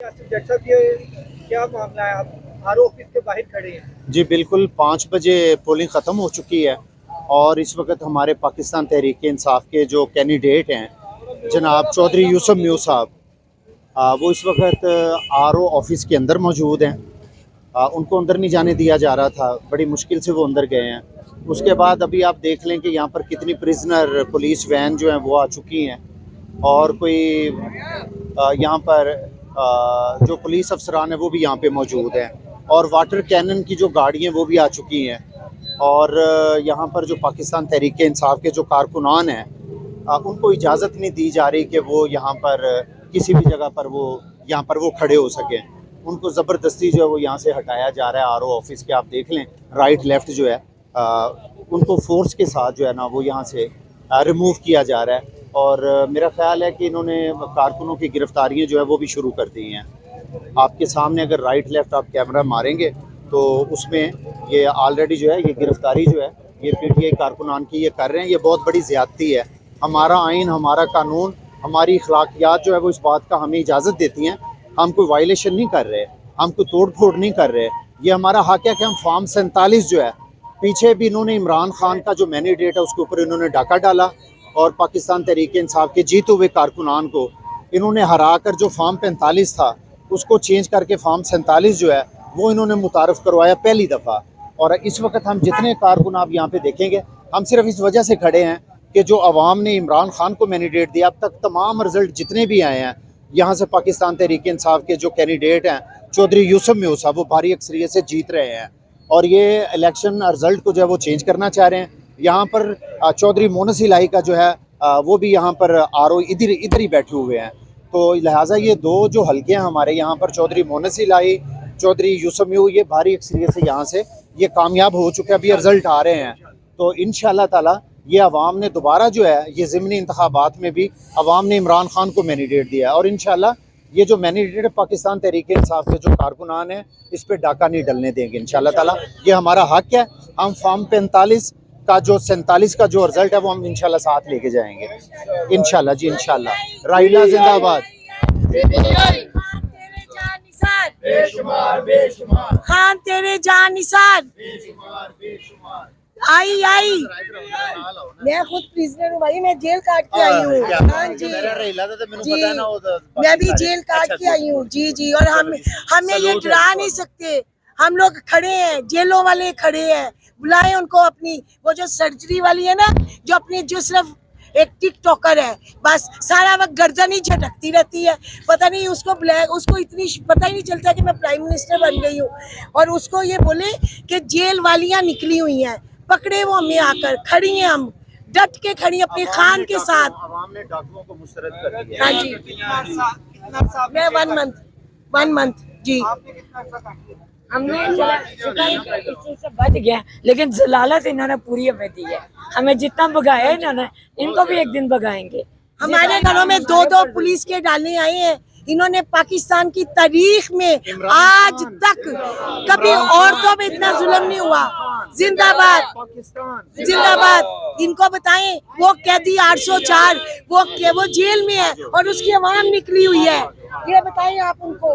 जज साहब, ये क्या मामला है? आप आर ऑफिस के बाहर खड़े हैं। जी बिल्कुल, 5 बजे पोलिंग ख़त्म हो चुकी है और इस वक्त हमारे पाकिस्तान तहरीक इंसाफ के जो कैंडिडेट हैं जनाब चौधरी यूसुफ म्यू साहब, वो इस वक्त आर ओ ऑफिस के अंदर मौजूद हैं। उनको अंदर नहीं जाने दिया जा रहा था, बड़ी मुश्किल से वो अंदर गए हैं। उसके बाद अभी आप देख लें कि यहाँ पर कितनी प्रिजनर पुलिस वैन जो हैं वो आ चुकी हैं और कोई यहाँ पर जो पुलिस अफसरान हैं वो भी यहाँ पे मौजूद हैं और वाटर कैनन की जो गाड़ियाँ वो भी आ चुकी हैं। और यहाँ पर जो पाकिस्तान तहरीक इंसाफ के जो कारकुनान हैं उनको इजाज़त नहीं दी जा रही कि वो यहाँ पर किसी भी जगह पर वो यहाँ पर वो खड़े हो सकें। उनको ज़बरदस्ती जो है वो यहाँ से हटाया जा रहा है। आर ओ ऑफिस के आप देख लें राइट लेफ़्ट जो है उनको फोर्स के साथ जो है ना वो यहाँ से रिमूव किया जा रहा है। और मेरा ख्याल है कि इन्होंने कारकुनों की गिरफ्तारियाँ जो है वो भी शुरू कर दी हैं। आपके सामने अगर राइट लेफ़्ट आप कैमरा मारेंगे तो उसमें ये ऑलरेडी जो है ये गिरफ्तारी जो है ये PTI कारकुनान की ये कर रहे हैं। ये बहुत बड़ी ज़्यादती है। हमारा आइन, हमारा कानून, हमारी अखलाकियात जो है वो इस बात का हमें इजाज़त देती हैं। हम कोई वायलेशन नहीं कर रहे, हम कोई तोड़ फोड़ नहीं कर रहे। ये हमारा हक़ है कि हम फॉर्म 47 जो है, पीछे भी इन्होंने इमरान खान का जो मैंडेट है उसके ऊपर इन्होंने डाका डाला और पाकिस्तान तहरीक इंसाफ के जीते हुए कारकुनान को इन्होंने हरा कर जो फॉर्म 45 था उसको चेंज करके फॉर्म 47 जो है वो इन्होंने मुतारफ़ करवाया पहली दफ़ा। और इस वक्त हम जितने कारकुन आप यहाँ पे देखेंगे, हम सिर्फ इस वजह से खड़े हैं कि जो अवाम ने इमरान खान को मैंडेट दिया, अब तक तमाम रिज़ल्ट जितने भी आए हैं यहाँ से पाकिस्तान तहरीक इंसाफ के जो कैंडिडेट हैं चौधरी यूसुफ म्यू साहब वो भारी अक्सरियत से जीत रहे हैं और ये इलेक्शन रिज़ल्ट को जो है वो चेंज करना चाह रहे हैं। यहाँ पर चौधरी मोनस इलाही का जो है वो भी यहाँ पर RO इधर ही बैठे हुए हैं। तो लिहाजा ये दो जो हल्के हैं हमारे यहाँ पर, चौधरी मोनस इलाही, चौधरी यूसुफ म्यू, ये भारी अक्सरियत से यहाँ से ये कामयाब हो चुके हैं। अभी रिज़ल्ट आ रहे हैं तो इंशाअल्लाह ताला ये अवाम ने दोबारा जो है ये ज़िमनी इंतखाबात में भी अवाम ने इमरान खान को मैंडेट दिया है और इंशाअल्लाह ये जो मैंडेट पाकिस्तान तहरीक इंसाफ के जो कारकुनान हैं इस पर डाका नहीं डलने देंगे इंशाअल्लाह ताला। ये हमारा हक़ है। हम फॉर्म 45 का जो 47 का जो रिज़ल्ट है वो हम इंशाल्लाह साथ लेके जाएंगे इंशाल्लाह जी इंशाल्लाह। राइला जिंदाबाद। खान तेरे जान निसार। आई मैं खुद प्रिजनर हूँ भाई, मैं जेल काट के आई हूँ। हाँ जी जी, मैं भी जेल काट के आई हूँ जी। और हमें ये डरा नहीं सकते। हम लोग खड़े हैं, जेलों वाले खड़े हैं, बुलाए उनको। अपनी वो जो सर्जरी वाली है ना, जो अपनी जो सिर्फ एक टिकटॉकर है, बस सारा वक्त गर्दन ही झटकती रहती है। पता नहीं उसको उसको इतनी पता ही नहीं चलता कि मैं प्राइम मिनिस्टर बन गई हूँ। और उसको ये बोले कि जेल वालियाँ निकली हुई हैं, पकड़े वो हमें आकर। खड़ी हैं हम, डट के खड़ी अपने खान के साथ। अवाम ने डाकुओं को मुस्तरद कर दिया। हाँ जी, मैं 1 मंथ जी। हमने इस चीज से बच गया, लेकिन जलालत इन्होंने पूरी हमें दी है। हमें जितना भगाया इन्होंने, इनको भी एक दिन भगाएंगे। हमारे घरों में 2 पुलिस के डालने आए हैं। इन्होंने पाकिस्तान की तारीख में आज तक कभी औरतों पे इतना जुल्म नहीं हुआ। जिंदाबाद जिंदाबाद। इनको बताएं, वो कैदी 804 वो जेल में है और उसकी आवाम निकली हुई है। ये बताएं आप उनको।